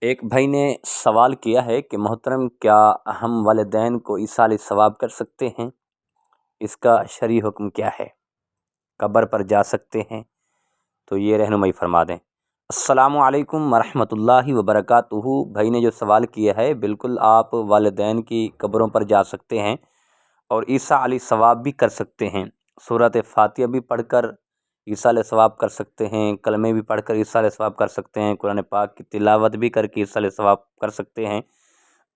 ایک بھائی نے سوال کیا ہے کہ محترم کیا ہم والدین کو ایصال ثواب کر سکتے ہیں؟ اس کا شرعی حکم کیا ہے؟ قبر پر جا سکتے ہیں؟ تو یہ رہنمائی فرما دیں۔ السلام علیکم ورحمۃ اللہ وبرکاتہ۔ بھائی نے جو سوال کیا ہے، بالکل آپ والدین کی قبروں پر جا سکتے ہیں اور ایصال ثواب بھی کر سکتے ہیں۔ سورۃ فاتحہ بھی پڑھ کر ایصال ثواب کر سکتے ہیں، کلمے بھی پڑھ کر ایصال ثواب کر سکتے ہیں، قرآن پاک کی تلاوت بھی کر کے ایصال ثواب کر سکتے ہیں۔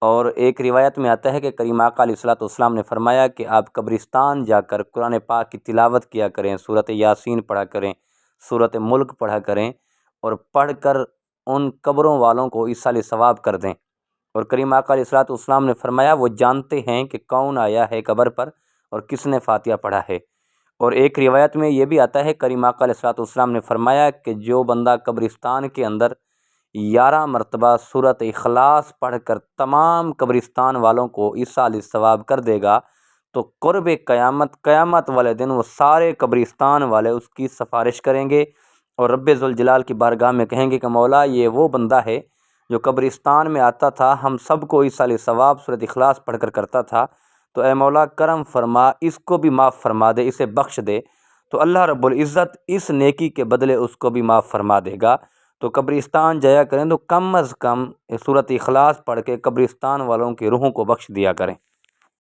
اور ایک روایت میں آتا ہے کہ کریم آقا علیہ الصلوۃ والسلام نے فرمایا کہ آپ قبرستان جا کر قرآن پاک کی تلاوت کیا کریں، سورۃ یاسین پڑھا کریں، سورۃ ملک پڑھا کریں، اور پڑھ کر ان قبروں والوں کو ایصال ثواب کر دیں۔ اور کریم آقا علیہ الصلوۃ والسلام نے فرمایا وہ جانتے ہیں کہ کون آیا ہے قبر پر اور کس نے فاتحہ پڑھا ہے۔ اور ایک روایت میں یہ بھی آتا ہے، کریم آقا علیہ الصلوۃ والسلام نے فرمایا کہ جو بندہ قبرستان کے اندر 11 مرتبہ سورۃ اخلاص پڑھ کر تمام قبرستان والوں کو ایصال ثواب کر دے گا تو قرب قیامت والے دن وہ سارے قبرستان والے اس کی سفارش کریں گے اور رب ذوالجلال کی بارگاہ میں کہیں گے کہ مولا یہ وہ بندہ ہے جو قبرستان میں آتا تھا، ہم سب کو ایصال ثواب سورۃ اخلاص پڑھ کر کرتا تھا، تو اے مولا کرم فرما، اس کو بھی معاف فرما دے، اسے بخش دے۔ تو اللہ رب العزت اس نیکی کے بدلے اس کو بھی معاف فرما دے گا۔ تو قبرستان جایا کریں تو کم از کم سورۃ اخلاص پڑھ کے قبرستان والوں کی روحوں کو بخش دیا کریں۔